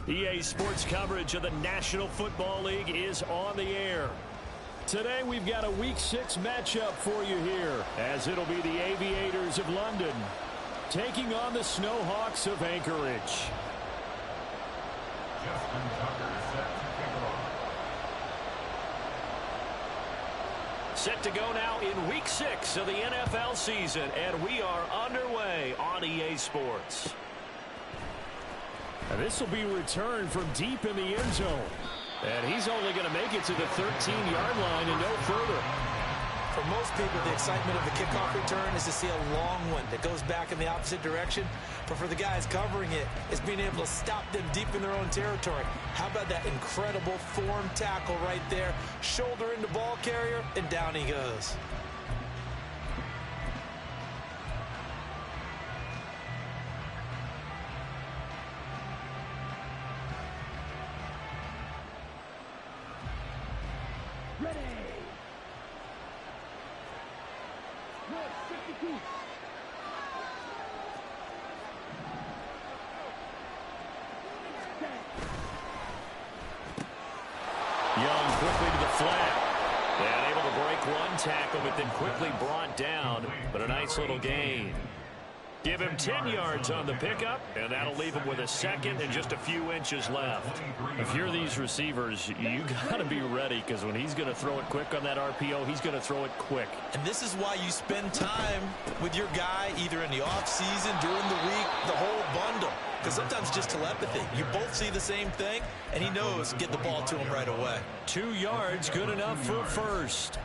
EA Sports coverage of the National Football League is on the air. Today we've got a Week 6 matchup for you here, as it'll be the Aviators of London taking on the Snowhawks of Anchorage. Set to go now in Week 6 of the NFL season, and we are underway on EA Sports. And this will be returned from deep in the end zone. And he's only going to make it to the 13-yard line and no further. For most people, the excitement of the kickoff return is to see a long one that goes back in the opposite direction. But for the guys covering it, it's being able to stop them deep in their own territory. How about that incredible form tackle right there? Shoulder into ball carrier, and down he goes. Young quickly to the flat. And able to break one tackle, but then quickly brought down. But a nice little gain. Give him 10 yards on the pickup, and that'll leave him with a second and just a few inches left. If you're these receivers, you got to be ready, because when he's going to throw it quick on that RPO, he's going to throw it quick. And this is why you spend time with your guy either in the offseason, during the week, the whole bundle. Because sometimes just telepathy. You both see the same thing, and he knows get the ball to him right away. 2 yards, good enough for a first.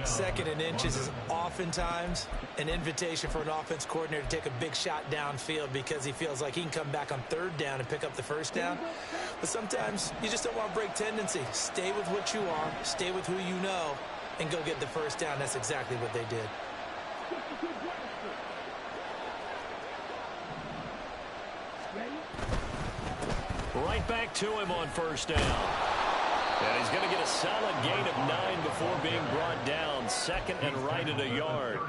Second and inches is oftentimes an invitation for an offense coordinator to take a big shot downfield because he feels like he can come back on third down and pick up the first down. But sometimes you just don't want to break tendency. Stay with what you are, stay with who you know, and go get the first down. That's exactly what they did. Right back to him on first down. And he's going to get a solid gain of 9 before being brought down. Second and right at a yard.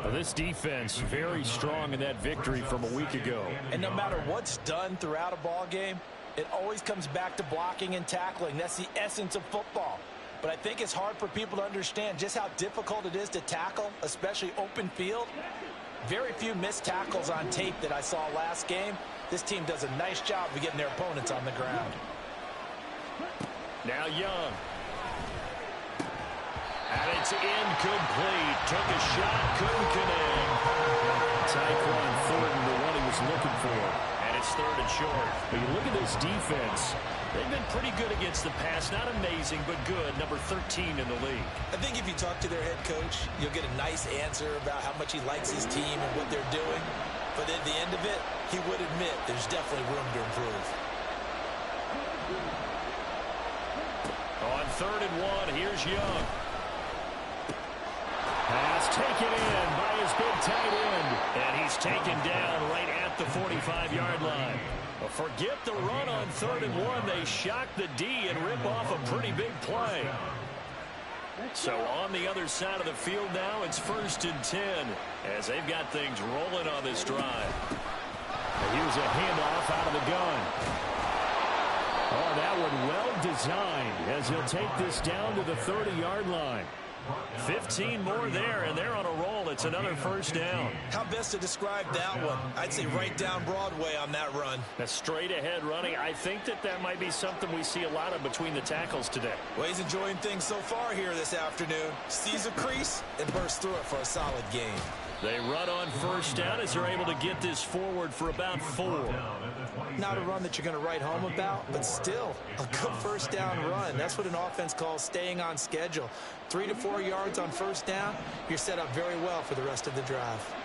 Now, this defense very strong in that victory from a week ago. And no matter what's done throughout a ball game, it always comes back to blocking and tackling. That's the essence of football. But I think it's hard for people to understand just how difficult it is to tackle, especially open field. Very few missed tackles on tape that I saw last game. This team does a nice job of getting their opponents on the ground. Now Young. And it's incomplete. Took a shot, couldn't connect. Tyquan Thornton, the one he was looking for. And it's third and short. But you look at this defense. They've been pretty good against the pass. Not amazing, but good. Number 13 in the league. I think if you talk to their head coach, you'll get a nice answer about how much he likes his team and what they're doing. But at the end of it, he would admit there's definitely room to improve. On third and one, here's Young. Pass taken in by his big tight end. And he's taken down right at the 45-yard line. Well, forget the run on third and one. They shock the D and rip off a pretty big play. So on the other side of the field now, it's 1st and 10 as they've got things rolling on this drive. Here's a handoff out of the gun. Oh, that one well designed as he'll take this down to the 30-yard line. 15 more there, and they're on a roll. It's another first down. How best to describe that one? I'd say right down Broadway on that run. That's straight ahead running. I think that might be something we see a lot of between the tackles today. Well, he's enjoying things so far here this afternoon. Sees a crease and bursts through it for a solid gain. They run on first down as they're able to get this forward for about 4. Not a run that you're going to write home about, but still a good first down run. That's what an offense calls staying on schedule. 3 to 4 yards on first down, you're set up very well for the rest of the drive.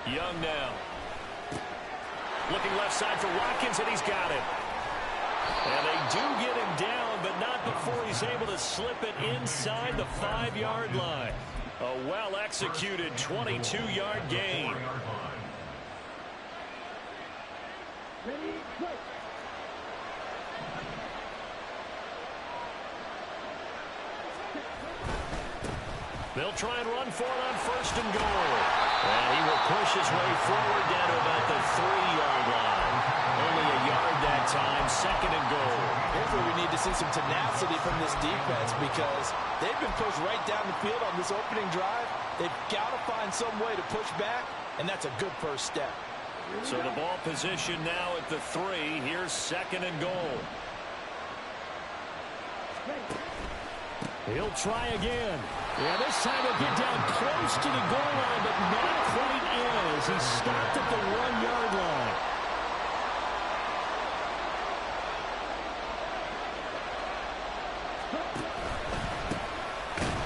Young now. Looking left side for Watkins, and he's got it. And they do get him down, but not before he's able to slip it inside the 5-yard line. A well-executed 22-yard gain. They'll try and run for it on 1st and goal. And he will push his way forward down to about the 3-yard line. Only a yard that time, 2nd and goal. Here's where we need to see some tenacity from this defense because they've been pushed right down the field on this opening drive. They've got to find some way to push back, and that's a good first step. So the ball position now at the 3. Here's 2nd and goal. He'll try again. Yeah, this time he'll get down close to the goal line, but not quite in as he stopped at the 1-yard line.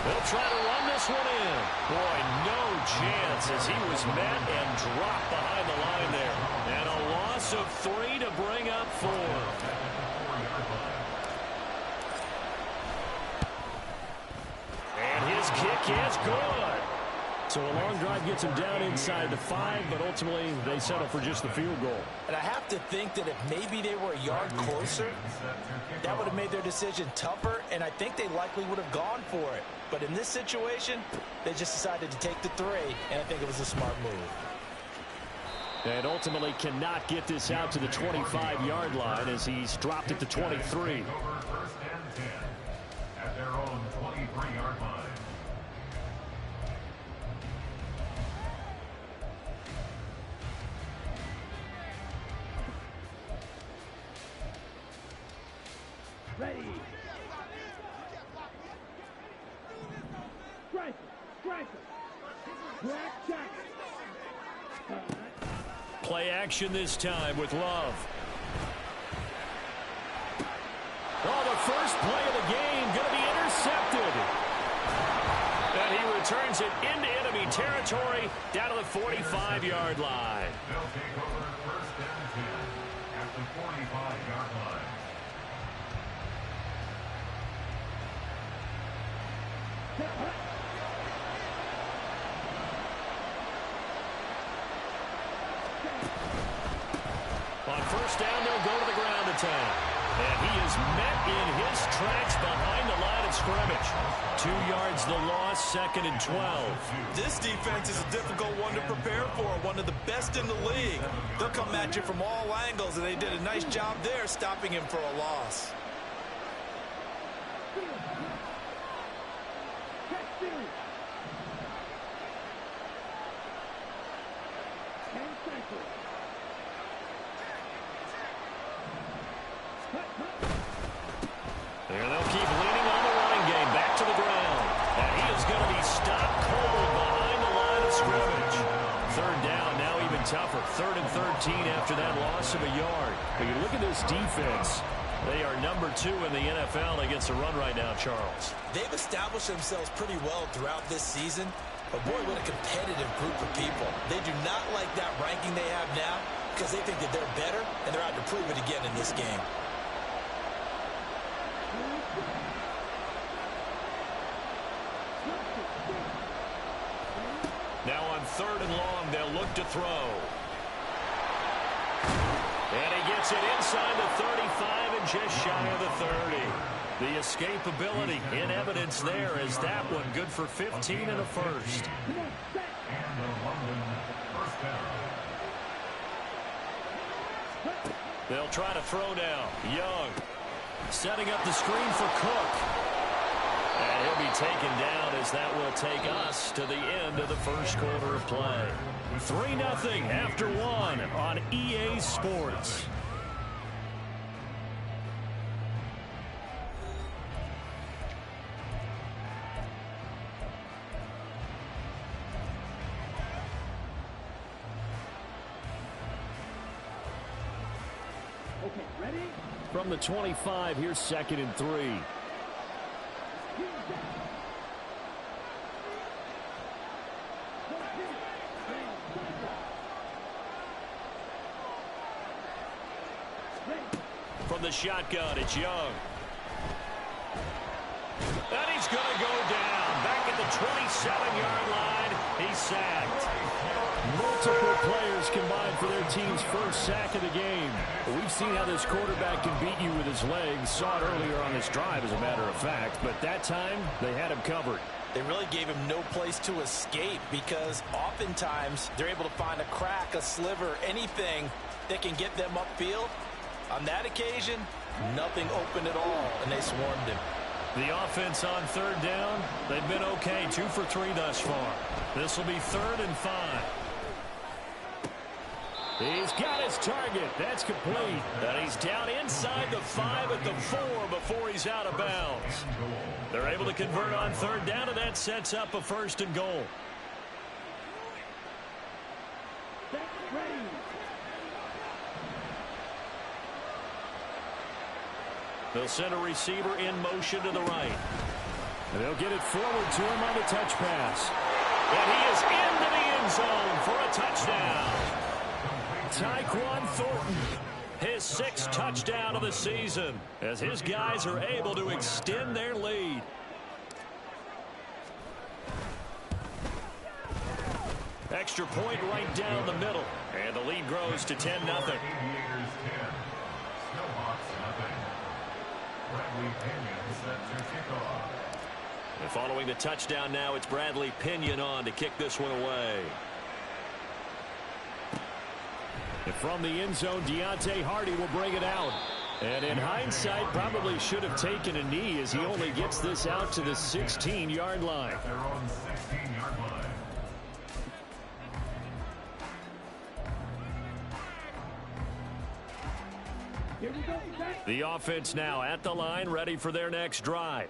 They'll try to run this one in. Boy, no chance as he was met and dropped behind the line there. And a loss of 3 to bring up 4. His kick is good. So a long drive gets him down inside the 5, but ultimately they settle for just the field goal. And I have to think that if maybe they were a yard closer, that would have made their decision tougher, and I think they likely would have gone for it. But in this situation, they just decided to take the 3, and I think it was a smart move. And ultimately cannot get this out to the 25-yard line as he's dropped it to 23. At their own 23-yard line. Ready. Strike. Black jacket. Play action this time with Love. Oh, the first play of the game going to be intercepted. And he returns it into enemy territory down to the 45-yard line. They'll take over 1st and 10 at the 45-yard line. On 1st down, they'll go to the ground attack. And he is met in his tracks behind the line of scrimmage. 2 yards the loss, 2nd and 12. This defense is a difficult one to prepare for, one of the best in the league. They'll come at you from all angles, and they did a nice job there stopping him for a loss. There they'll keep leaning on the running game. Back to the ground. And he is going to be stopped cold behind the line of scrimmage. 3rd down, now even tougher. 3rd and 13 after that loss of a yard. But you look at this defense. They are number 2 in the NFL against the run right now, Charles. They've established themselves pretty well throughout this season. But boy, what a competitive group of people. They do not like that ranking they have now because they think that they're better, and they're out to prove it again in this game. Now on 3rd and long, they'll look to throw. And he gets it inside the 35 and just shy of the 30. The escapability in evidence there as that one good for 15 and a first. And the London 1st down. They'll try to throw now. Young setting up the screen for Cook. And he'll be taken down as that will take us to the end of the first quarter of play. 3-0 after 1 on EA Sports. Okay, ready? From the 25, here's 2nd and 3. shotgun. It's Young. And he's going to go down. Back at the 27-yard line. He's sacked. Multiple players combined for their team's first sack of the game. We've seen how this quarterback can beat you with his legs. Saw it earlier on this drive, as a matter of fact. But that time, they had him covered. They really gave him no place to escape because oftentimes they're able to find a crack, a sliver, anything that can get them upfield. On that occasion, nothing open at all, and they swarmed him. The offense on third down, they've been okay, 2 for 3 thus far. This will be 3rd and 5. He's got his target. That's complete. And he's down inside the 5 at the 4 before he's out of bounds. They're able to convert on third down, and that sets up a 1st and goal. They'll send a receiver in motion to the right. And they'll get it forward to him on the touch pass. And he is into the end zone for a touchdown. Tyquan Thornton, his 6th touchdown of the season, as his guys are able to extend their lead. Extra point right down the middle. And the lead grows to 10-0. Snowhawks 0. Bradley Pinion set to kick off. And following the touchdown now, it's Bradley Pinion on to kick this one away. And from the end zone, Deontay Hardy will bring it out. And in hindsight, probably should have taken a knee as he only gets this out to the 16-yard line. Their own 16-yard line. Here we go, Zach. The offense now at the line, ready for their next drive.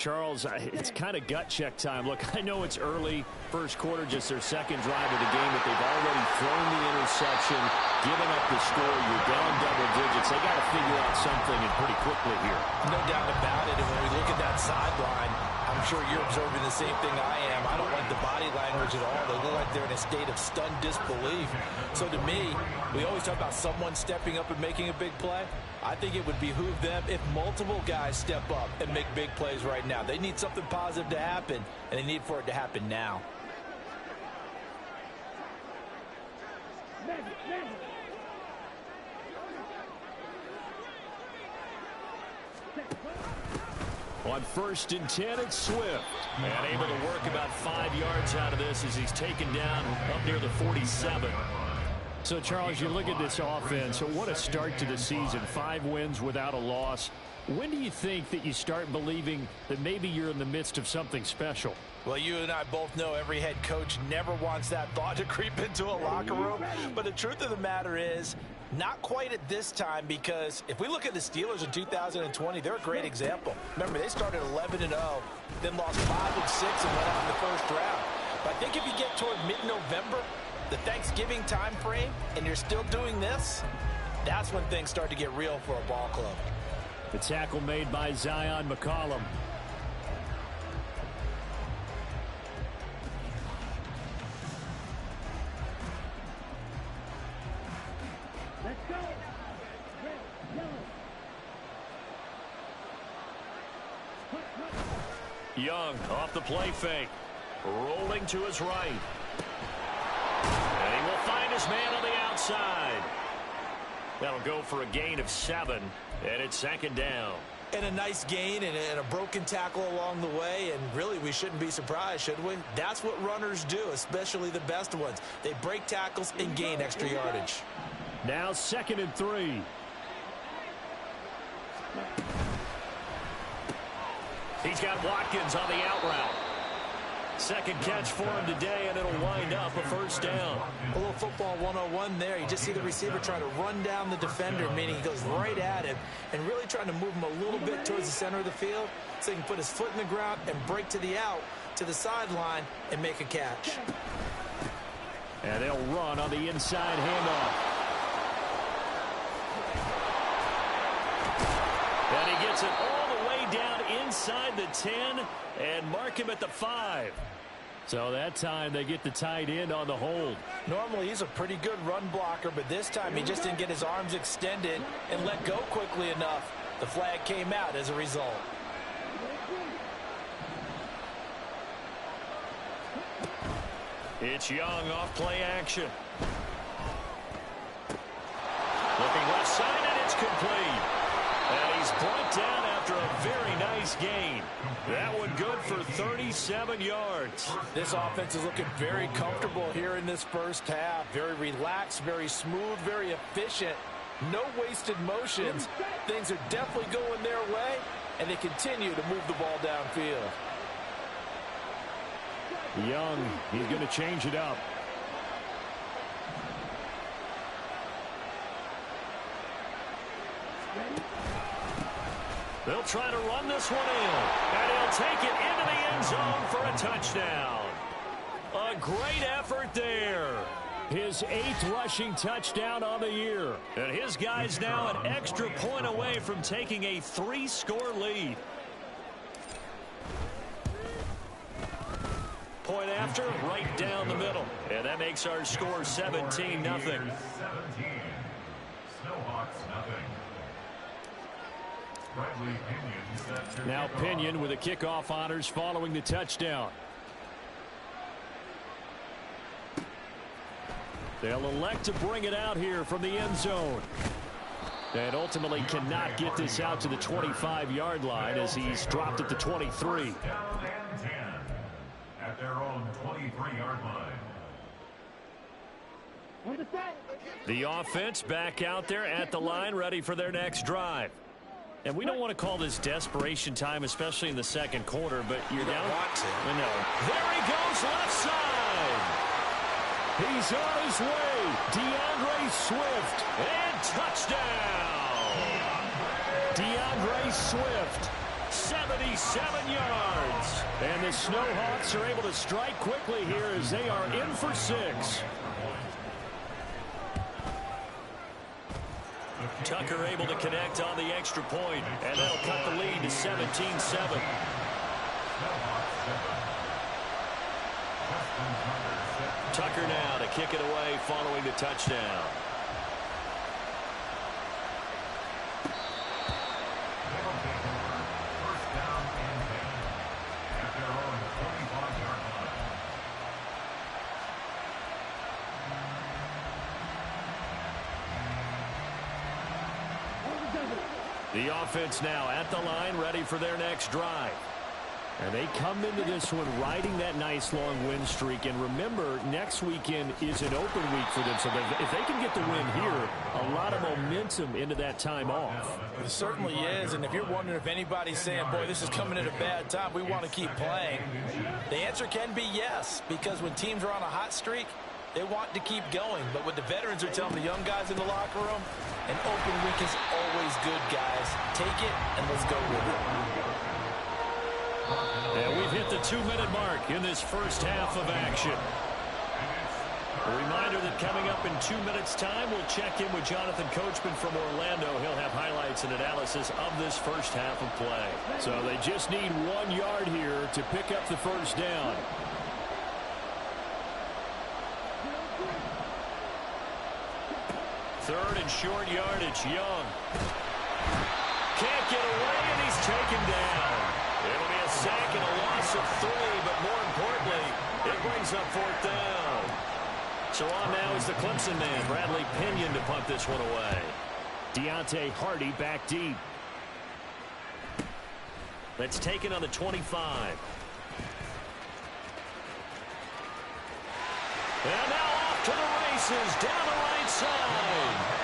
Charles, it's kind of gut check time. Look, I know it's early, first quarter, just their 2nd drive of the game, but they've already thrown the interception, given up the score. You're down double digits. They got to figure out something, and pretty quickly here. No doubt about it. And when we look at that sideline, I'm sure you're observing the same thing I am. I don't like the body language at all. They look like they're in a state of stunned disbelief. So to me, we always talk about someone stepping up and making a big play. I think it would behoove them if multiple guys step up and make big plays right now. They need something positive to happen, and they need for it to happen now. On 1st and 10, it's Swift. And able to work about 5 yards out of this as he's taken down up near the 47. So, Charles, you look at this offense. So what a start to the season. 5 wins without a loss. When do you think that you start believing that maybe you're in the midst of something special? Well, you and I both know every head coach never wants that thought to creep into a locker room. But the truth of the matter is, not quite at this time, because if we look at the Steelers in 2020, they're a great example. Remember, they started 11-0, then lost 5 and 6 and went out in the first round. But I think if you get toward mid-November, the Thanksgiving time frame, and you're still doing this, that's when things start to get real for a ball club. The tackle made by Zion McCollum. Let's go. Red, yellow. Young off the play fake. Rolling to his right. And he will find his man on the outside. That'll go for a gain of 7, and it's 2nd down. And a nice gain and a broken tackle along the way, and really we shouldn't be surprised, should we? That's what runners do, especially the best ones. They break tackles and gain extra yardage. Now 2nd and 3. He's got Watkins on the out route. 2nd catch for him today, and it'll wind up a 1st down. A little football 101 there. You just see the receiver trying to run down the defender, meaning he goes right at him, and really trying to move him a little bit towards the center of the field so he can put his foot in the ground and break to the out, to the sideline, and make a catch. And they'll run on the inside handoff. And he gets it all the way down inside the 10 and mark him at the 5. So that time they get the tight end on the hold. Normally he's a pretty good run blocker, but this time he just didn't get his arms extended and let go quickly enough. The flag came out as a result. It's Young off play action. Looking left side, and it's complete. And he's brought down after a very nice gain. That one good for 37 yards. This offense is looking very comfortable here in this first half. Very relaxed, very smooth, very efficient. No wasted motions. Things are definitely going their way, and they continue to move the ball downfield. Young, he's going to change it up. They'll try to run this one in, and he'll take it into the end zone for a touchdown. A great effort there. His 8th rushing touchdown on the year. And his guy's now an extra point away from taking a 3-score lead. Point after, right down the middle. And that makes our score 17-0. 17. Snowhawks nothing. Now Pinion with the kickoff honors following the touchdown. They'll elect to bring it out here from the end zone. And ultimately cannot get this out to the 25-yard line as he's dropped at the 23. Down and 10 at their own 23-yard line. On the set. The offense back out there at the line, ready for their next drive. And we don't want to call this desperation time, especially in the second quarter, but you're down. I know. There he goes, left side. He's on his way. DeAndre Swift. And touchdown. DeAndre Swift. 77 yards. And the Snowhawks are able to strike quickly here as they are in for 6. Tucker able to connect on the extra point, and that'll cut the lead to 17-7. Tucker now to kick it away following the touchdown. First down and 10 at their own 25-yard line. The offense now at the line, ready for their next drive. And they come into this one riding that nice long win streak. And remember, next weekend is an open week for them. So if they can get the win here, a lot of momentum into that time off. It certainly is. And if you're wondering if anybody's saying, boy, this is coming at a bad time, we want to keep playing, the answer can be yes. Because when teams are on a hot streak, they want to keep going. But what the veterans are telling the young guys in the locker room, an open week is always good, guys. Take it and let's go with it. And we've hit the 2-minute mark in this first half of action. A reminder that coming up in 2 minutes' time, we'll check in with Jonathan Coachman from Orlando. He'll have highlights and analysis of this first half of play. So they just need 1 yard here to pick up the first down. Third and short yardage, Young. Can't get away, and he's taken down. It'll be a sack and a loss of 3, but more importantly, it brings up 4th down. So on now is the Clemson man, Bradley Pinion, to punt this one away. Deontay Hardy back deep. That's taken on the 25. And now off to the races, down the right side.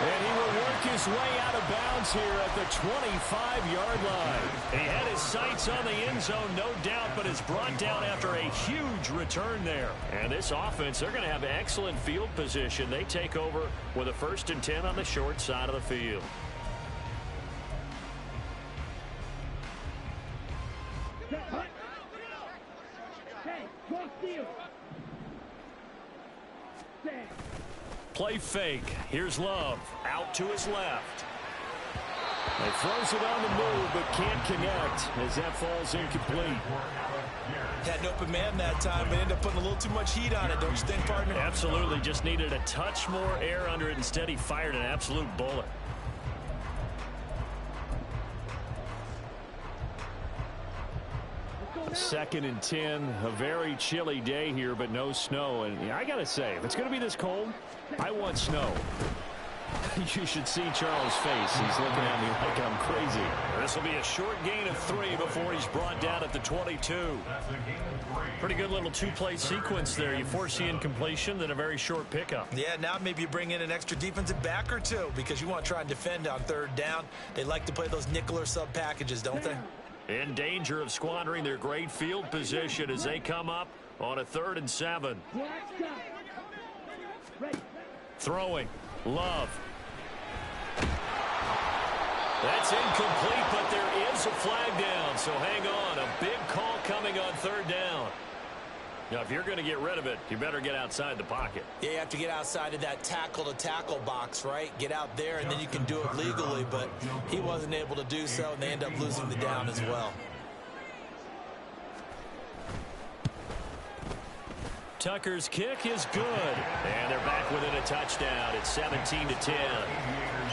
And he will work his way out of bounds here at the 25-yard line. He had his sights on the end zone, no doubt, but is brought down after a huge return there. And this offense, they're going to have excellent field position. They take over with a 1st and 10 on the short side of the field. Hey, cross field. Play fake. Here's Love. Out to his left. He throws it on the move, but can't connect as that falls incomplete. Had an open man that time, but ended up putting a little too much heat on it, don't you think, partner? Absolutely. Just needed a touch more air under it. Instead, he fired an absolute bullet. Second and 10, a very chilly day here, but no snow. And yeah, I got to say, if it's going to be this cold, I want snow. You should see Charles' face. He's looking at me like I'm crazy. This will be a short gain of 3 before he's brought down at the 22. Pretty good little two-play sequence there. You force the incompletion, then a very short pickup. Yeah, now maybe you bring in an extra defensive back or two because you want to try and defend on third down. They like to play those nickel or sub packages, don't they? In danger of squandering their great field position as they come up on a 3rd and 7. Throwing. Love. That's incomplete, but there is a flag down, so hang on. A big call coming on 3rd down. Now, if you're going to get rid of it, you better get outside the pocket. Yeah, you have to get outside of that tackle-to-tackle box, right? Get out there, and then you can do it legally, but he wasn't able to do so, and they end up losing the down as well. Tucker's kick is good, and they're back within a touchdown. It's 17-10.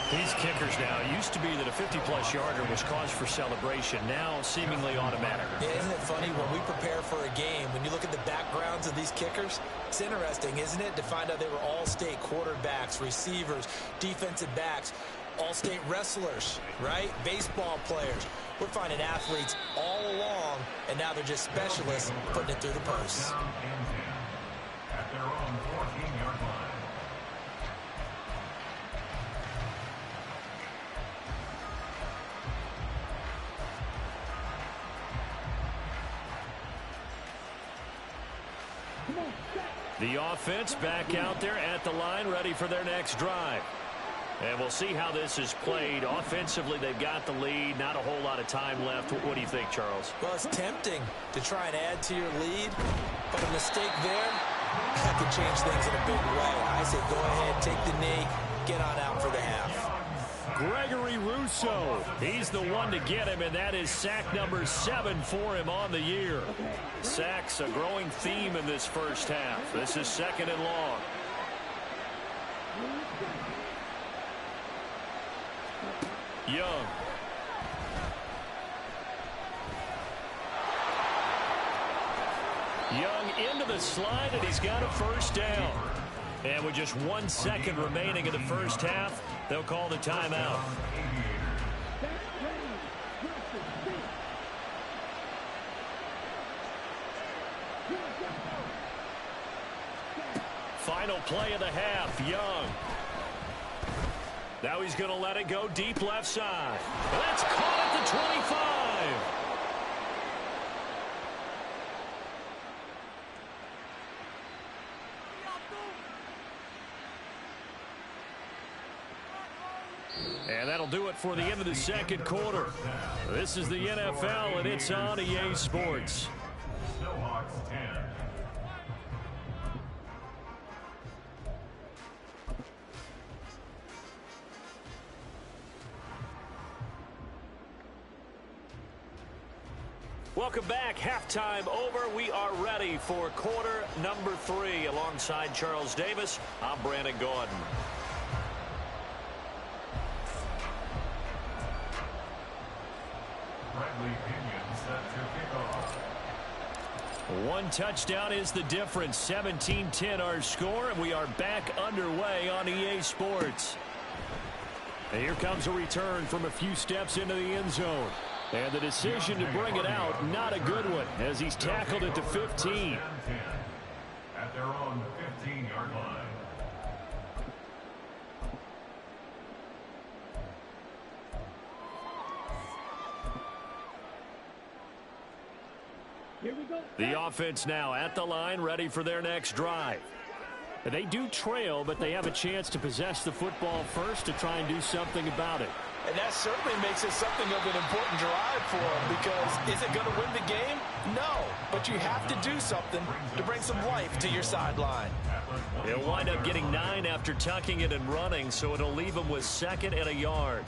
These kickers now, it used to be that a 50-plus yarder was cause for celebration, now seemingly automatic. Yeah, isn't it funny when we prepare for a game, when you look at the backgrounds of these kickers, it's interesting, isn't it, to find out they were all-state quarterbacks, receivers, defensive backs, all-state wrestlers, right? Baseball players. We're finding athletes all along, and now they're just specialists putting it through the posts. At their own 14-yard line. The offense back out there at the line, ready for their next drive. And we'll see how this is played. Offensively, they've got the lead. Not a whole lot of time left. What do you think, Charles? Well, it's tempting to try and add to your lead, but a mistake there, that could change things in a big way. I say go ahead, take the knee, get on out for the half. Gregory Rousseau, he's the one to get him, and that is sack number 7 for him on the year. Sacks, a growing theme in this first half. This is 2nd and long. Young. Young into the slide, and he's got a first down. And with just 1 second remaining in the first half, they'll call the timeout. Final play of the half, Young. Now he's going to let it go deep left side. That's caught at the 25. And that'll do it for the end of the second quarter. This is the NFL, and it's on EA Sports. Snowhawks 10. Welcome back. Halftime over. We are ready for quarter number 3. Alongside Charles Davis, I'm Brandon Gordon. One touchdown is the difference. 17-10 our score, and we are back underway on EA Sports. And here comes a return from a few steps into the end zone. And the decision to bring it out, not a good one, as he's tackled at the 15. At their own 15-yard line. Here we go. The offense now at the line, ready for their next drive. They do trail, but they have a chance to possess the football first to try and do something about it. And that certainly makes it something of an important drive for them, because is it going to win the game? No, but you have to do something to bring some life to your sideline. He'll wind up getting 9 after tucking it and running, so it'll leave him with 2nd and a yard.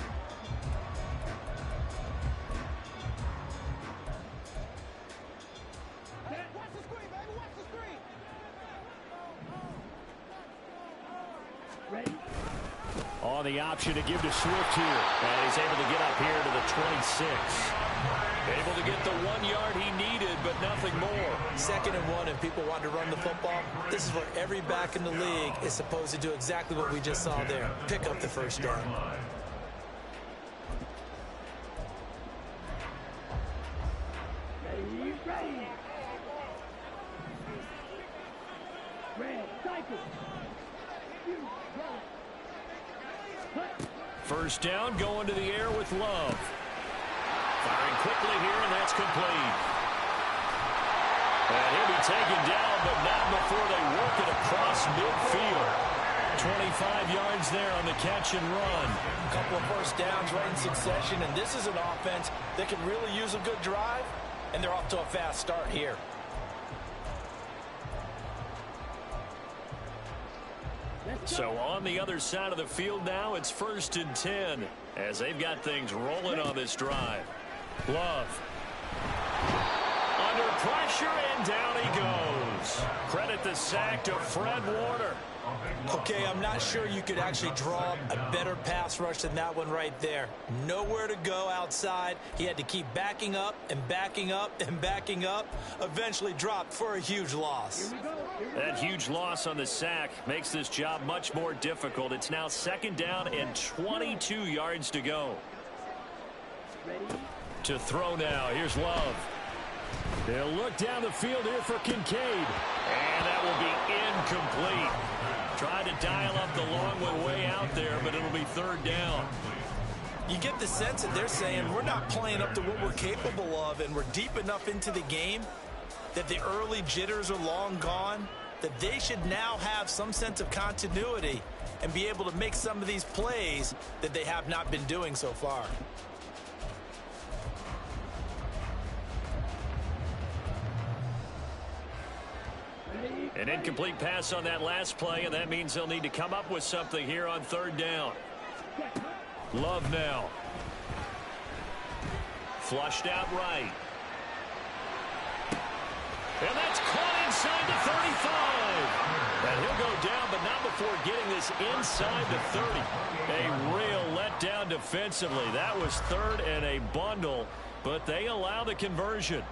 on the option to give to Swift here. And he's able to get up here to the 26. Able to get the 1 yard he needed, but nothing more. 2nd and 1, and people want to run the football. This is where every back in the league is supposed to do exactly what we just saw there. Pick up the first down. First down, going to the air with Love. Firing quickly here, and that's complete. And he'll be taken down, but not before they work it across midfield. 25 yards there on the catch and run. A couple of first downs right in succession, and this is an offense that can really use a good drive, and they're off to a fast start here. So on the other side of the field now, it's 1st and 10 as they've got things rolling on this drive. Love. Under pressure, and down he goes. Credit the sack to Fred Warner. Okay, I'm not sure you could actually draw a better pass rush than that one right there. Nowhere to go outside. He had to keep backing up and backing up and backing up. Eventually dropped for a huge loss. That huge loss on the sack makes this job much more difficult. It's now 2nd down and 22 yards to go. To throw now. Here's Love. They'll look down the field here for Kincaid. And that will be incomplete. Tried to dial up the long one way out there, but it'll be 3rd down. You get the sense that they're saying we're not playing up to what we're capable of, and we're deep enough into the game that the early jitters are long gone, that they should now have some sense of continuity and be able to make some of these plays that they have not been doing so far. An incomplete pass on that last play, and that means they'll need to come up with something here on 3rd down. Love now. Flushed out right. And that's caught inside the 35. And he'll go down, but not before getting this inside the 30. A real letdown defensively. That was 3rd and a bundle, but they allow the conversion.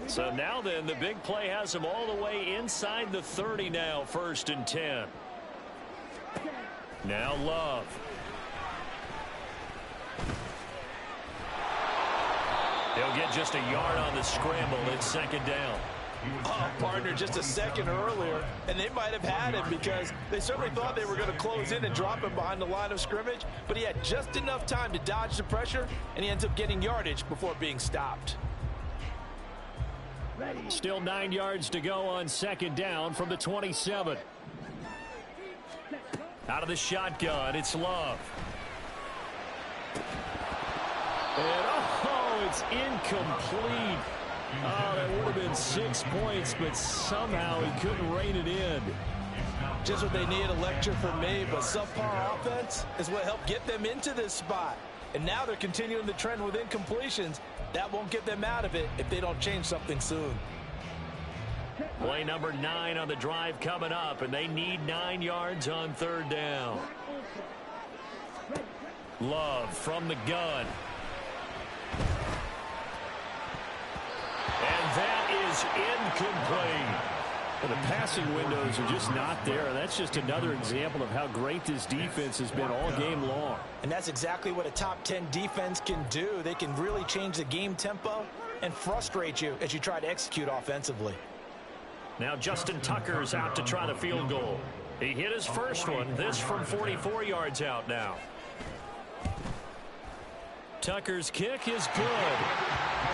So now then, the big play has them all the way inside the 30 now, 1st and 10. Now Love. They'll get just a yard on the scramble. It's 2nd down. Oh, partner, just a second earlier, and they might have had him because they certainly thought they were going to close in and drop him behind the line of scrimmage, but he had just enough time to dodge the pressure, and he ends up getting yardage before being stopped. Still 9 yards to go on 2nd down from the 27. Out of the shotgun, it's Love. And it's incomplete. Oh, that would have been 6 points, but somehow he couldn't rein it in. Just what they need, a lecture from me, but subpar offense is what helped get them into this spot. And now they're continuing the trend with incompletions. That won't get them out of it if they don't change something soon. Play number 9 on the drive coming up, and they need 9 yards on 3rd down. Love from the gun. And that is incomplete. Well, the passing windows are just not there. That's just another example of how great this defense has been all game long. And that's exactly what a top 10 defense can do. They can really change the game tempo and frustrate you as you try to execute offensively. Now Justin Tucker's out to try the field goal. He hit his first one. This from 44 yards out now. Tucker's kick is good.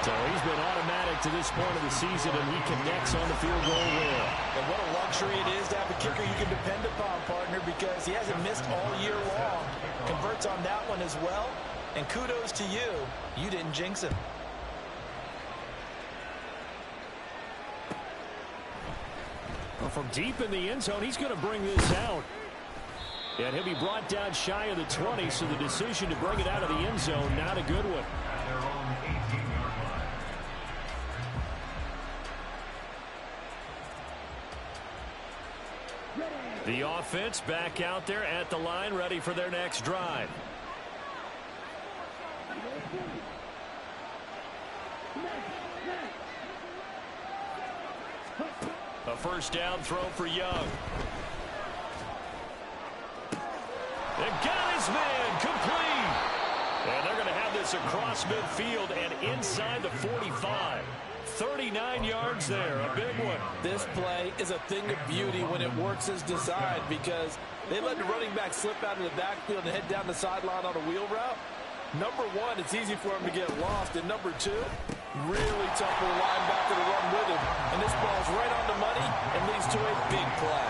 So he's been automatic to this point of the season, and he connects on the field goal rail. And what a luxury it is to have a kicker you can depend upon, partner, because he hasn't missed all year long. Converts on that one as well. And kudos to you. You didn't jinx him. Well, from deep in the end zone, he's going to bring this out. And he'll be brought down shy of the 20, so the decision to bring it out of the end zone, not a good one. The offense back out there at the line, ready for their next drive. A first down throw for Young. And got his man complete. And they're going to have this across midfield and inside the 45. 39 yards there, a big one. This play is a thing of beauty when it works as designed because they let the running back slip out of the backfield and head down the sideline on a wheel route. Number one, it's easy for him to get lost. And number two, really tough for the linebacker to run with him. And this ball's right on the money and leads to a big play.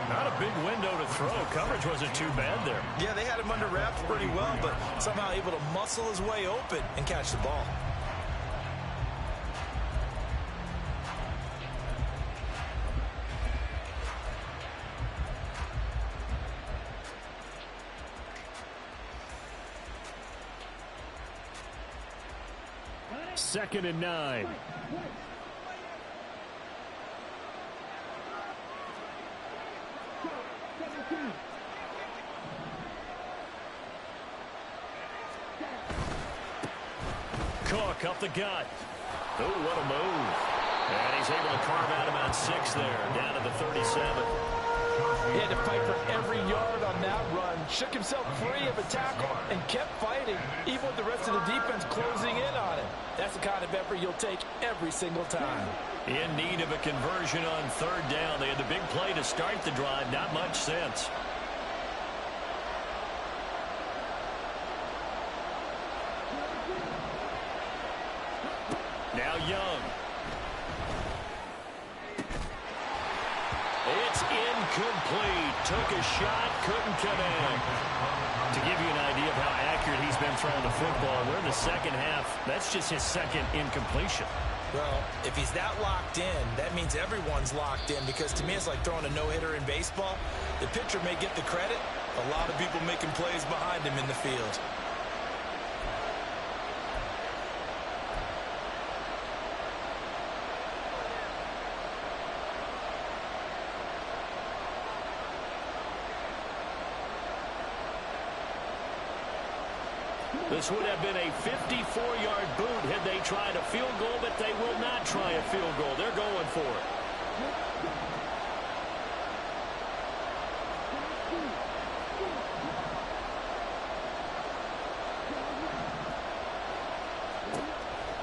Not a big window to throw. Coverage wasn't too bad there. Yeah, they had him under wraps pretty well, but somehow able to muscle his way open and catch the ball. Second and 9. Cook up the gut. Oh, what a move. And he's able to carve out about 6 there, down to the 37. He had to fight for every yard on that run, shook himself free of a tackle, and kept fighting, even with the rest of the defense closing in on him. That's the kind of effort you'll take every single time. In need of a conversion on third down. They had the big play to start the drive, not much sense. Now Young. It's incomplete. Took a shot, couldn't connect. To give you an idea of how accurate he's been throwing the football, we're in the second half. That's just his second incompletion. Well, if he's that locked in, that means everyone's locked in, because to me it's like throwing a no-hitter in baseball. The pitcher may get the credit. A lot of people making plays behind him in the field. This would have been a 54-yard boot had they tried a field goal, but they will not try a field goal. They're going for it.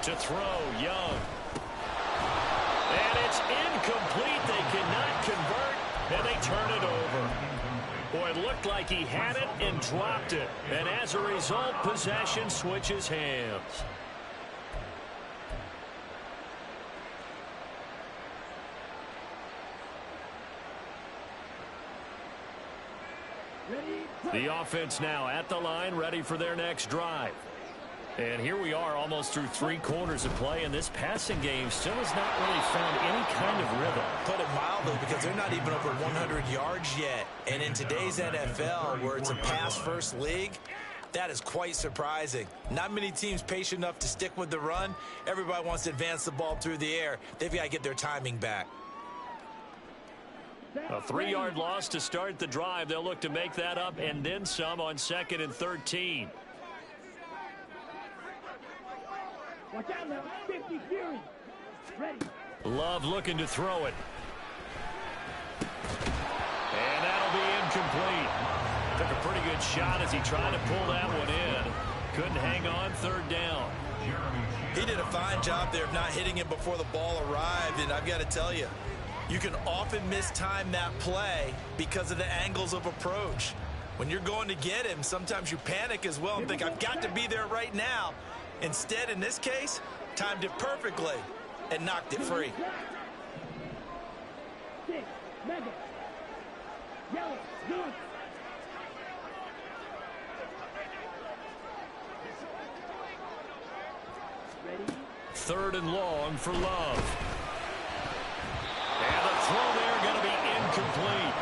To throw, Young. And it's incomplete. They cannot convert, and they turn it over. Boy, it looked like he had it and dropped it. And as a result, possession switches hands. The offense now at the line, ready for their next drive. And here we are almost through 3 quarters of play, and this passing game still has not really found any kind of rhythm. Put it mildly, because they're not even over 100 yards yet. And in today's NFL, where it's a pass-first league, that is quite surprising. Not many teams patient enough to stick with the run. Everybody wants to advance the ball through the air. They've got to get their timing back. A 3-yard loss to start the drive. They'll look to make that up and then some on 2nd and 13. Watch out now, 50 Fury. Ready. Love looking to throw it. And that'll be incomplete. Took a pretty good shot as he tried to pull that one in. Couldn't hang on, 3rd down. He did a fine job there of not hitting him before the ball arrived, and I've got to tell you, you can often mistime that play because of the angles of approach. When you're going to get him, sometimes you panic as well and think, I've got to be there right now. Instead, in this case, timed it perfectly and knocked it free. 6, mega. Yellow, blue. Ready. 3rd and long for Love. And the throw there going to be incomplete.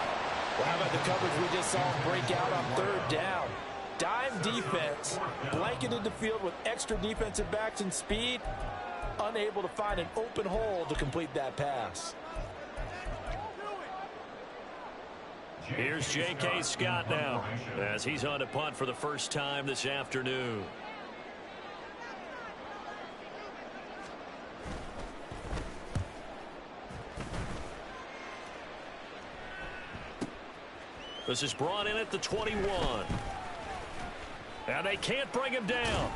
Well, how about the coverage we just saw him break out on 3rd down? Dime defense, blanketed the field with extra defensive backs and speed, unable to find an open hole to complete that pass. Here's J.K. Scott now as he's on to punt for the first time this afternoon. This is brought in at the 21. And they can't bring him down.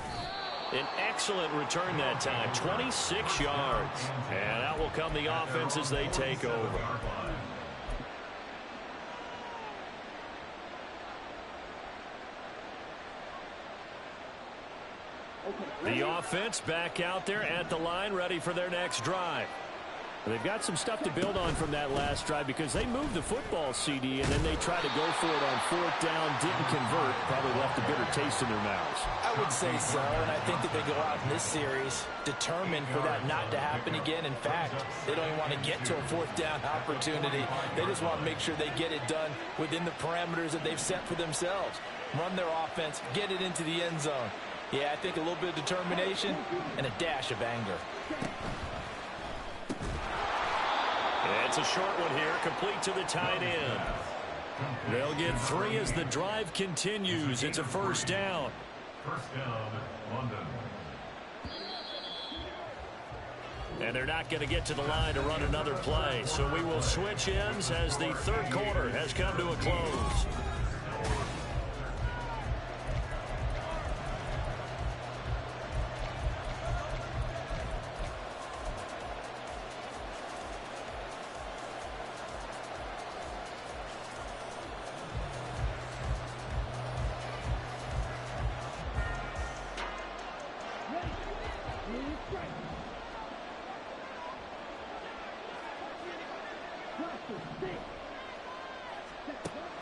An excellent return that time, 26 yards. And out will come the offense as they take over. The offense back out there at the line, ready for their next drive. They've got some stuff to build on from that last drive because they moved the football, CD, and then they tried to go for it on fourth down, didn't convert, probably left a bitter taste in their mouths. I would say so, and I think that they go out in this series determined for that not to happen again. In fact, they don't even want to get to a fourth down opportunity. They just want to make sure they get it done within the parameters that they've set for themselves. Run their offense, get it into the end zone. Yeah, I think a little bit of determination and a dash of anger. It's a short one here, complete to the tight end. They'll get 3 as the drive continues. It's a first down. First down, London. And they're not going to get to the line to run another play. So we will switch ends as the third quarter has come to a close.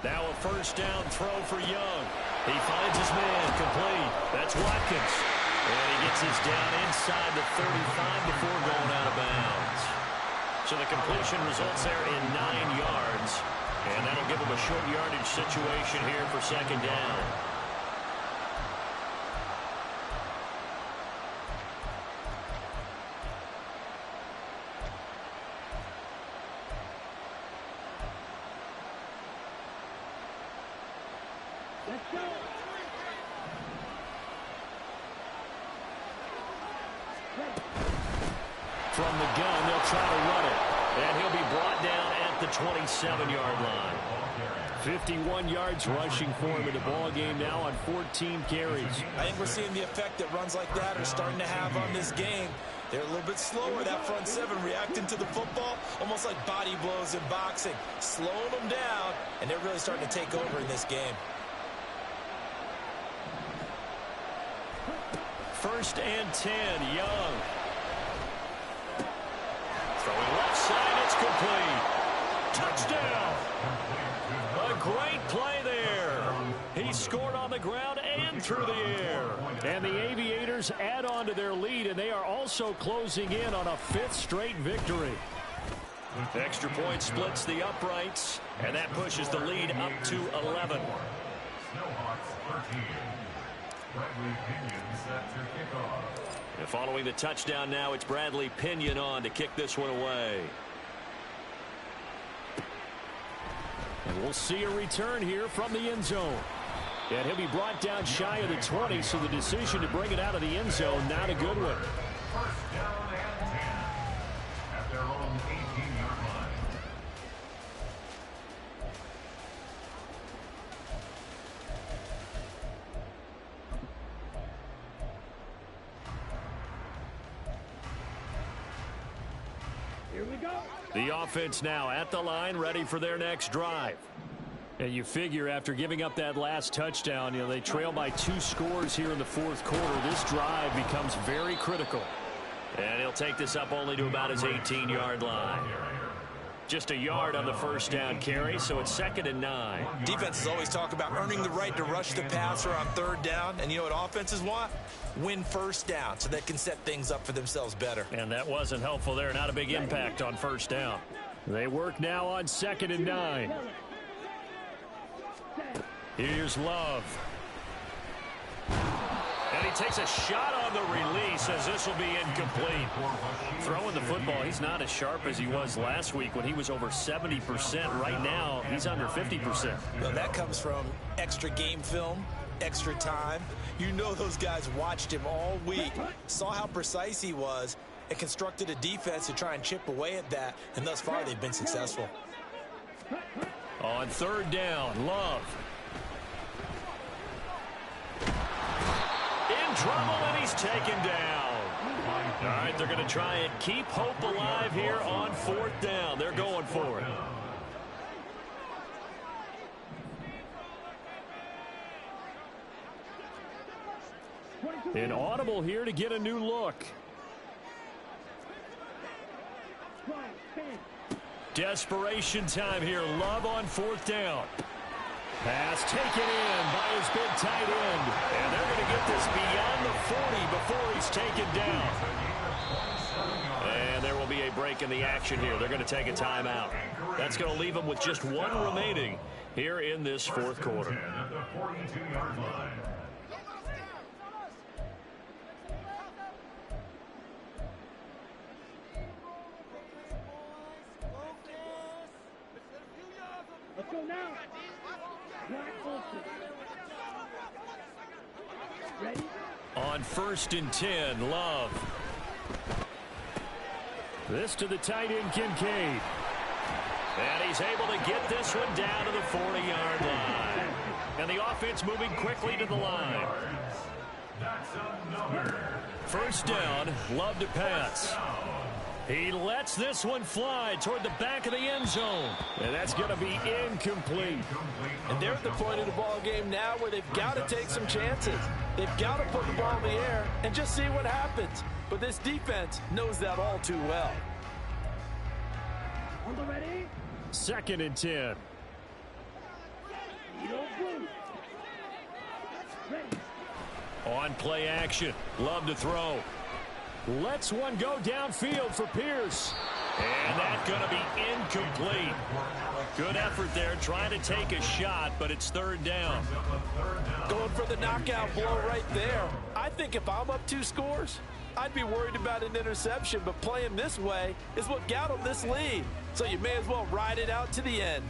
Now a first down throw for Young. He finds his man complete. That's Watkins. And he gets his down inside the 35 before going out of bounds. So the completion results there in 9 yards. And that'll give him a short yardage situation here for second down. From the gun, they'll try to run it. And he'll be brought down at the 27-yard line. 51 yards rushing for him in the ball game now on 14 carries. I think we're seeing the effect that runs like that are starting to have on this game. They're a little bit slower, that front seven, reacting to the football, almost like body blows in boxing, slowing them down, and they're really starting to take over in this game. First and 10, Young. Throwing left side, it's complete. Touchdown. A great play there. He scored on the ground and through the air. And the Aviators add on to their lead, and they are also closing in on a 5th straight victory. Extra point splits the uprights, and that pushes the lead up to 11. Snowhawks 13. Bradley Pinion set to kick off. And following the touchdown now, it's Bradley Pinion on to kick this one away. And we'll see a return here from the end zone. And he'll be brought down shy of the 20, so the decision to bring it out of the end zone, not a good one. First down and 10 at their own 18-yard line. Here we go. The offense now at the line, ready for their next drive. And you figure after giving up that last touchdown, they trail by 2 scores here in the fourth quarter. This drive becomes very critical. And he'll take this up only to about his 18-yard line. Just a yard on the first down carry, so it's 2nd and 9. Defenses always talk about earning the right to rush the passer on 3rd down. And you know what offenses want? Win first down so they can set things up for themselves better. And that wasn't helpful there. Not a big impact on first down. They work now on 2nd and 9. Here's Love. And he takes a shot on the release as this will be incomplete. Throwing the football, he's not as sharp as he was last week when he was over 70%. Right now, he's under 50%. Well, that comes from extra game film, extra time. You know those guys watched him all week, saw how precise he was, and constructed a defense to try and chip away at that, and thus far they've been successful. On third down, Love. In trouble, and he's taken down. All right, they're going to try and keep hope alive here on fourth down. They're going for it. An audible here to get a new look. Desperation time here. Love on fourth down. Pass taken in by his big tight end. And they're going to get this beyond the 40 before he's taken down. And there will be a break in the action here. They're going to take a timeout. That's going to leave them with just one remaining here in this fourth quarter. Let's go now. Ready? On 1st and 10, Love. This to the tight end, Kincaid. And he's able to get this one down to the 40-yard line. And the offense moving quickly to the line. First down, Love to pass. He lets this one fly toward the back of the end zone. And that's going to be incomplete. And they're at the point of the ball game now where they've got to take some chances. They've got to put the ball in the air and just see what happens. But this defense knows that all too well. On the ready? 2nd and 10. Ready. On play action, Love to throw. Lets one go downfield for Pierce. And that's going to be incomplete. Good effort there trying to take a shot, but it's third down. Going for the knockout blow right there. I think if I'm up 2 scores, I'd be worried about an interception, but playing this way is what got them this lead. So you may as well ride it out to the end.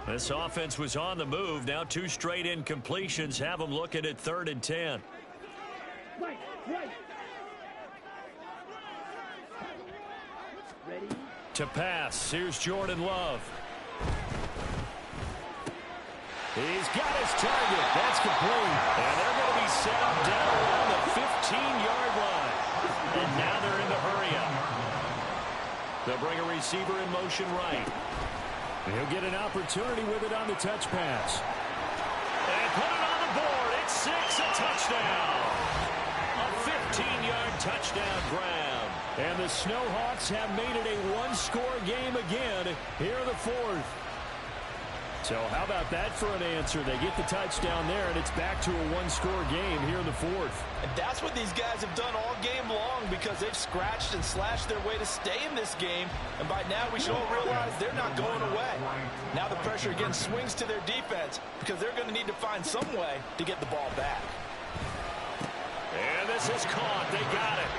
This offense was on the move. Now 2 straight incompletions have them looking at 3rd and 10. Right. Ready? To pass, here's Jordan Love. He's got his target. That's complete. And they're going to be set up down around the 15-yard line. And now they're in the hurry-up. They'll bring a receiver in motion right. He'll get an opportunity with it on the touch pass. And put it on the board. It's 6, a touchdown. A 15-yard touchdown grab. And the Snowhawks have made it a one-score game again here in the fourth. So how about that for an answer? They get the touchdown there, and it's back to a one-score game here in the fourth. And that's what these guys have done all game long because they've scratched and slashed their way to stay in this game. And by now we should all realize they're not going away. Now the pressure again swings to their defense because they're going to need to find some way to get the ball back. And this is caught. They got it.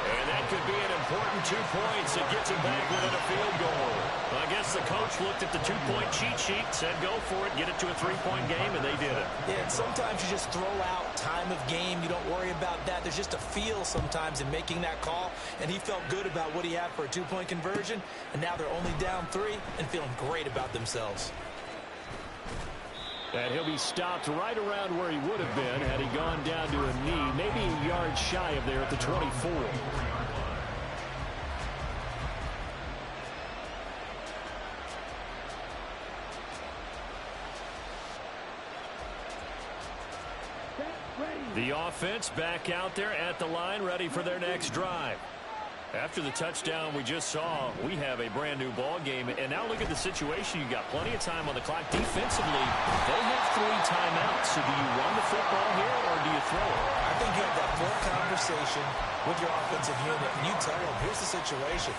And that could be an important 2 points. It gets it back within a field goal. Well, I guess the coach looked at the 2-point cheat sheet, said go for it, get it to a 3-point game, and they did it. Yeah, and sometimes you just throw out time of game. You don't worry about that. There's just a feel sometimes in making that call, and he felt good about what he had for a 2-point conversion, and now they're only down 3 and feeling great about themselves. And he'll be stopped right around where he would have been had he gone down to a knee, maybe a yard shy of there at the 24. The offense back out there at the line, ready for their next drive. After the touchdown we just saw, we have a brand new ball game. And now look at the situation. You got plenty of time on the clock. Defensively, they have 3 timeouts. So do you run the football here or do you throw it? I think you have that full conversation with your offensive unit, and you tell them, here's the situation.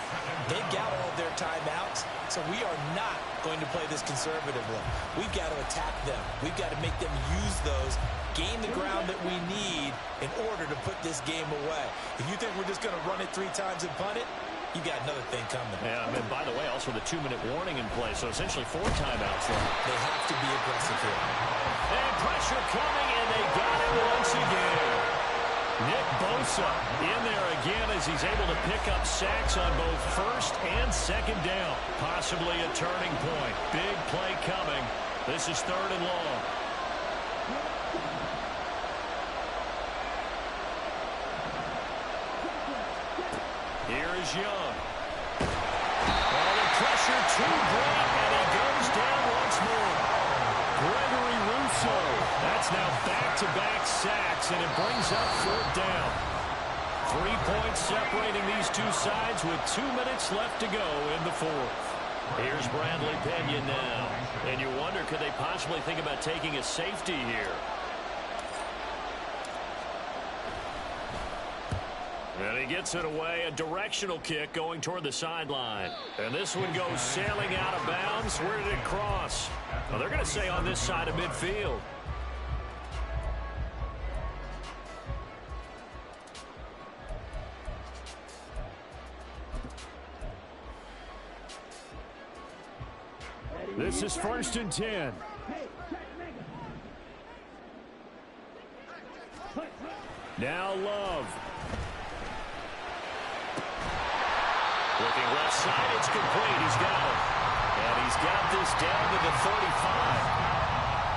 They've got all of their timeouts, So we are not going to play this conservatively. We've got to attack them. We've got to make them use those, gain the ground that we need in order to put this game away. If you think we're just going to run it 3 times and punt it, you got another thing coming. Yeah, and by the way, also the 2-minute warning in play, so essentially 4 timeouts left. They have to be aggressive here. And pressure coming, and they got it once again. Nick Bosa in there again as he's able to pick up sacks on both first and second down. Possibly a turning point. Big play coming. This is 3rd and long. Here is Young. Oh, the pressure too great, and he goes down once more. Gregory Rousseau. That's now back-to-back sacks, and it brings up 4th down. 3 points separating these two sides with 2 minutes left to go in the 4th. Here's Bradley Pena now. And you wonder, could they possibly think about taking a safety here? And he gets it away, a directional kick going toward the sideline. And this one goes sailing out of bounds. Where did it cross? Well, they're going to say on this side of midfield. This is 1st and 10. Now Love. Looking left side, it's complete. He's got it. And he's got this down to the 35.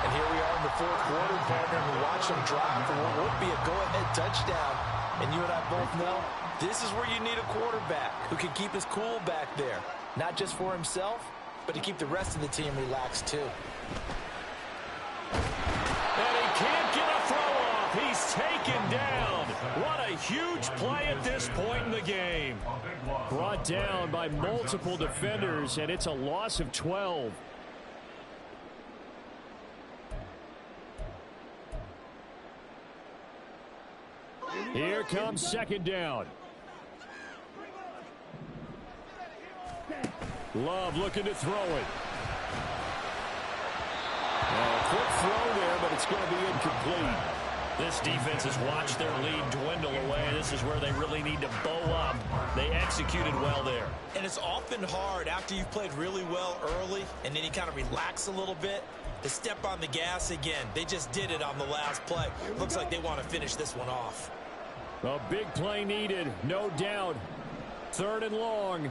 And here we are in the 4th quarter, partner, and we watch him drop for what would be a go-ahead touchdown. And you and I both know this is where you need a quarterback who can keep his cool back there. Not just for himself, but to keep the rest of the team relaxed too. And he can't get a throw off. He's taken down. What a huge play at this point in the game. Brought down by multiple defenders, and it's a loss of 12. Here comes 2nd down. Love looking to throw it. Quick throw there, but it's going to be incomplete. This defense has watched their lead dwindle away. This is where they really need to bow up. They executed well there. And it's often hard after you've played really well early and then you kind of relax a little bit to step on the gas again. They just did it on the last play. Looks like they want to finish this one off. A big play needed, no doubt. 3rd and long.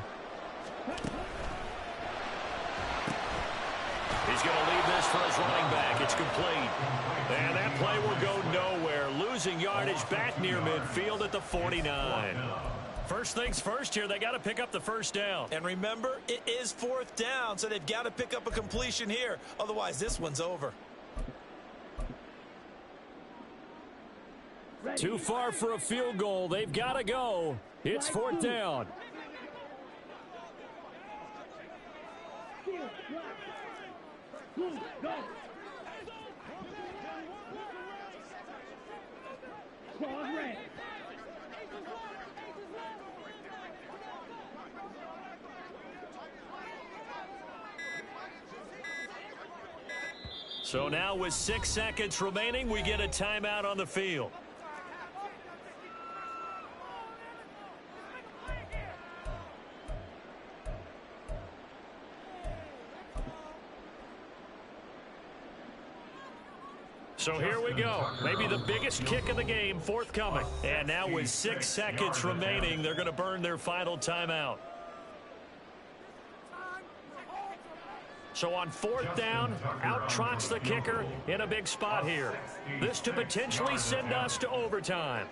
He's going to leave this for his running back. It's complete. And that play will go nowhere. Losing yardage back near midfield at the 49. First things first here, they got to pick up the 1st down. And remember, it is 4th down, so they've got to pick up a completion here. Otherwise, this one's over. Too far for a field goal. They've got to go. It's 4th down. Go. Cross red. So now with 6 seconds remaining, we get a timeout on the field. So here we go. Maybe the biggest kick of the game forthcoming. And now with 6 seconds remaining, they're going to burn their final timeout. So on 4th down, out trots the kicker in a big spot here. This to potentially send us to overtime.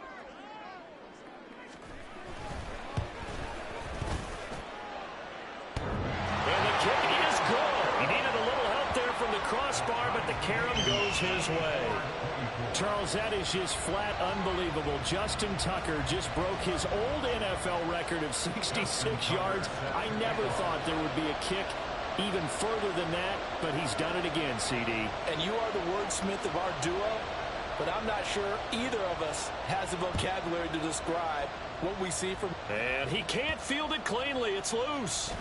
And the kick is good. He needed a little help there from the crossbar, but the carom goes his way. Charles, that is just flat unbelievable. Justin Tucker just broke his old NFL record of 66 yards. I never thought there would be a kick even further than that, but he's done it again, CD. And you are the wordsmith of our duo, but I'm not sure either of us has the vocabulary to describe what we see from... And he can't field it cleanly. It's loose.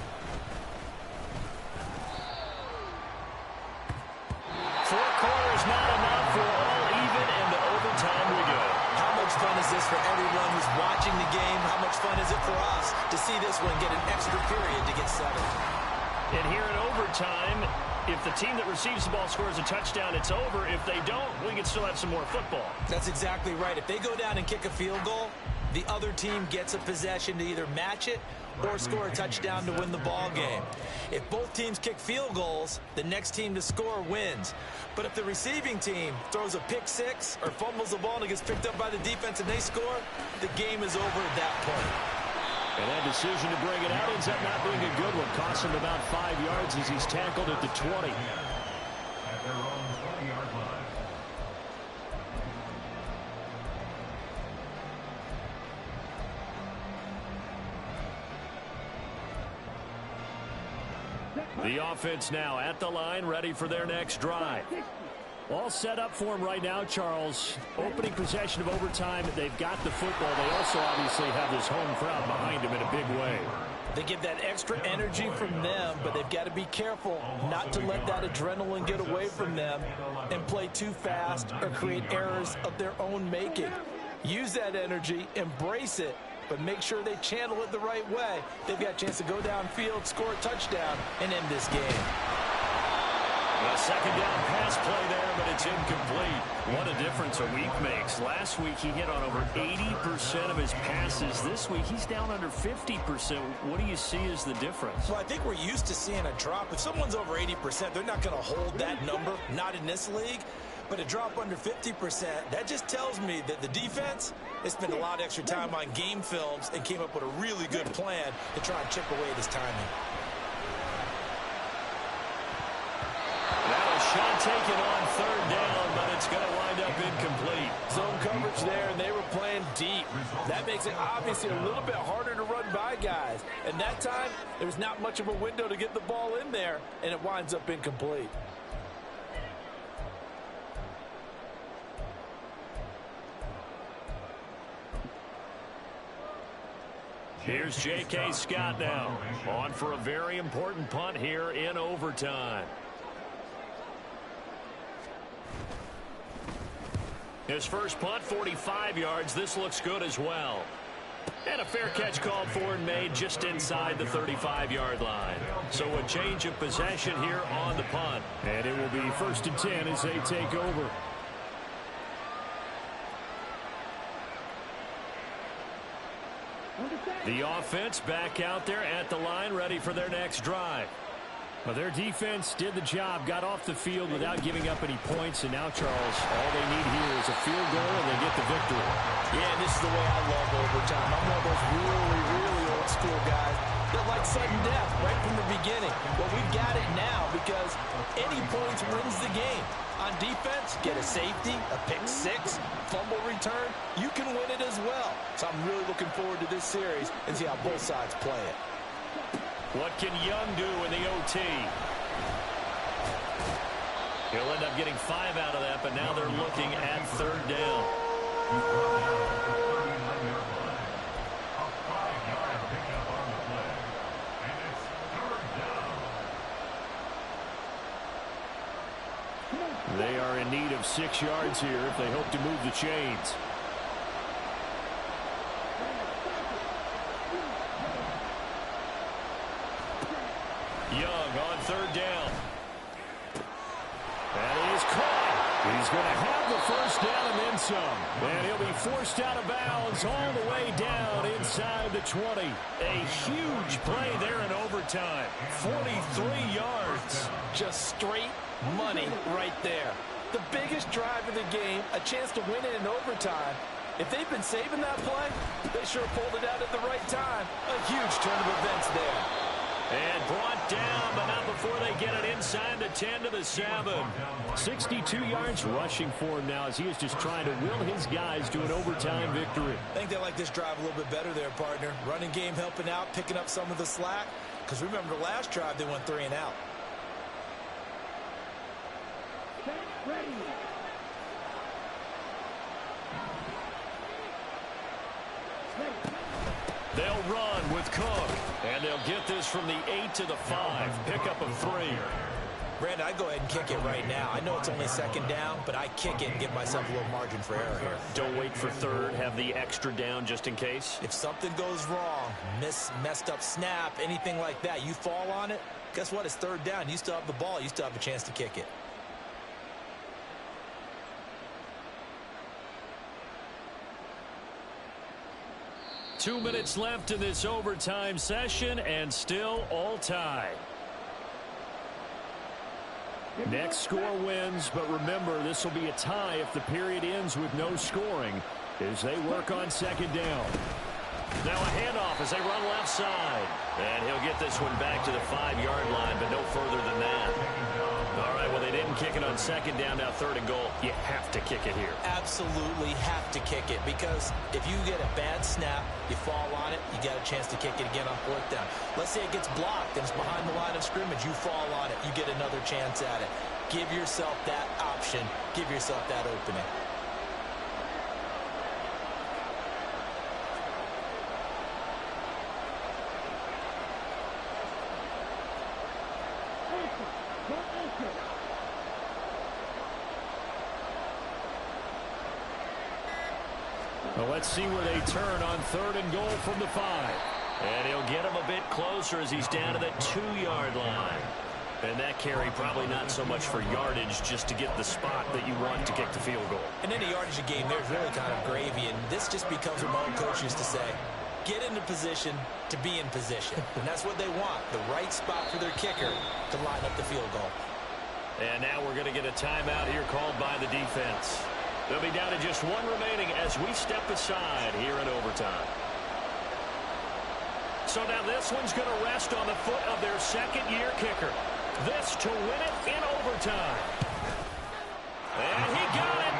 is for everyone who's watching the game. How much fun is it for us to see this one get an extra period to get settled? And here in overtime, if the team that receives the ball scores a touchdown, it's over. If they don't, we can still have some more football. That's exactly right. If they go down and kick a field goal, the other team gets a possession to either match it or score a touchdown to win the ball game. If both teams kick field goals, the next team to score wins. But if the receiving team throws a pick six or fumbles the ball and it gets picked up by the defense and they score, the game is over at that point. And that decision to bring it out ends up not being a good one. Costs him about 5 yards as he's tackled at the 20. At their own 20-yard line. The offense now at the line, ready for their next drive. All set up for him right now, Charles. Opening possession of overtime. They've got the football. They also obviously have this home crowd behind them in a big way. They get that extra energy from them, but they've got to be careful not to let that adrenaline get away from them and play too fast or create errors of their own making. Use that energy, embrace it, but make sure they channel it the right way. They've got a chance to go downfield, score a touchdown, and end this game. A second down pass play there, but it's incomplete. What a difference a week makes. Last week he hit on over 80% of his passes. This week he's down under 50%. What do you see as the difference? Well, I think we're used to seeing a drop. If someone's over 80%, they're not going to hold that number, not in this league. But a drop under 50%, that just tells me that the defense has spent a lot of extra time on game films and came up with a really good plan to try and chip away at his timing. That was shot taken on third down, but it's going to wind up incomplete. Zone coverage there, and they were playing deep. That makes it obviously a little bit harder to run by guys. And that time, there was not much of a window to get the ball in there, and it winds up incomplete. Here's J.K. Scott now, on for a very important punt here in overtime. His first punt, 45 yards. This looks good as well. And a fair catch called for and made just inside the 35-yard line. So a change of possession here on the punt. And it will be 1st and 10 as they take over. The offense back out there at the line, ready for their next drive. Well, their defense did the job, got off the field without giving up any points, and now, Charles, all they need here is a field goal, and they get the victory. Yeah, this is the way I love overtime. I'm one of those really, really old school guys that like sudden death right from the beginning. Well, we've got it now because any points wins the game. On defense, get a safety, a pick six, fumble return, you can win it as well. So I'm really looking forward to this series and see how both sides play it. What can Young do in the OT? He'll end up getting 5 out of that, but now they're looking at third down. He's brought down at the 39-yard line. A 5-yard pickup on the play. And it's third down. They are in need of 6 yards here if they hope to move the chains. Young on third down. That is caught. He's going to have the first down and then some. And he'll be forced out of bounds all the way down inside the 20. A huge play there in overtime. 43 yards. Just straight money right there. The biggest drive of the game, a chance to win it in overtime. If they've been saving that play, they sure pulled it out at the right time. A huge turn of events there. And brought down, but not before they get it inside the 10 to the 7. 62 yards rushing for him now as he is just trying to will his guys to an overtime victory. I think they like this drive a little bit better there, partner. Running game helping out, picking up some of the slack. Because remember, the last drive, they went 3 and out. Ready. They'll run with Cook, and they'll get this from the 8 to the 5. Pickup of 3. Brandon, I'd go ahead and kick it right now. I know it's only second down, but I kick it and give myself a little margin for error here. Don't wait for third. Have the extra down just in case. If something goes wrong, messed up snap, anything like that, you fall on it, guess what? It's third down. You still have the ball. You still have a chance to kick it. Two minutes left in this overtime session, and still all tied. Next score wins, but remember, this will be a tie if the period ends with no scoring as they work on second down. Now a handoff as they run left side. And he'll get this one back to the 5-yard line, but no further than that. All right, well, they didn't kick it on second down, now third and goal. You have to kick it here. Absolutely have to kick it, because if you get a bad snap, you fall on it, you got a chance to kick it again on fourth down. Let's say it gets blocked and it's behind the line of scrimmage. You fall on it, you get another chance at it. Give yourself that option. Give yourself that opening. Well, let's see where they turn on third and goal from the 5. And he'll get him a bit closer as he's down to the 2-yard line. And that carry probably not so much for yardage, just to get the spot that you want to kick the field goal. In any yardage of game, there's really kind of gravy, and this just becomes what my old coach used to say. Get into position to be in position. And that's what they want, the right spot for their kicker to line up the field goal. And now we're going to get a timeout here called by the defense. They'll be down to just one remaining as we step aside here in overtime. So now this one's going to rest on the foot of their second-year kicker. This to win it in overtime. And he got it.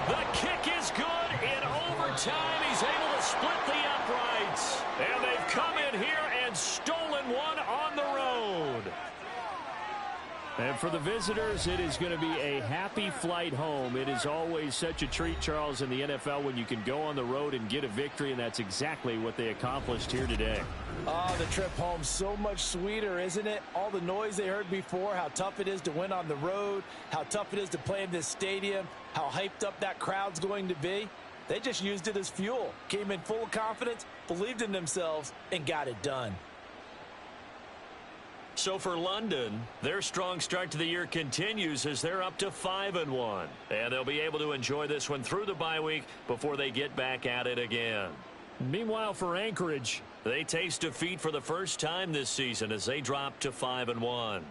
The kick is good in overtime. He's able to split the uprights. And they've come in here and stolen one on the road. And for the visitors, it is going to be a happy flight home. It is always such a treat, Charles, in the NFL when you can go on the road and get a victory, and that's exactly what they accomplished here today. Oh, the trip home so much sweeter, isn't it? All the noise they heard before, how tough it is to win on the road, how tough it is to play in this stadium, how hyped up that crowd's going to be. They just used it as fuel, came in full of confidence, believed in themselves, and got it done. So for London, their strong start to the year continues as they're up to 5-1. And they'll be able to enjoy this one through the bye week before they get back at it again. Meanwhile, for Anchorage, they taste defeat for the first time this season as they drop to 5-1.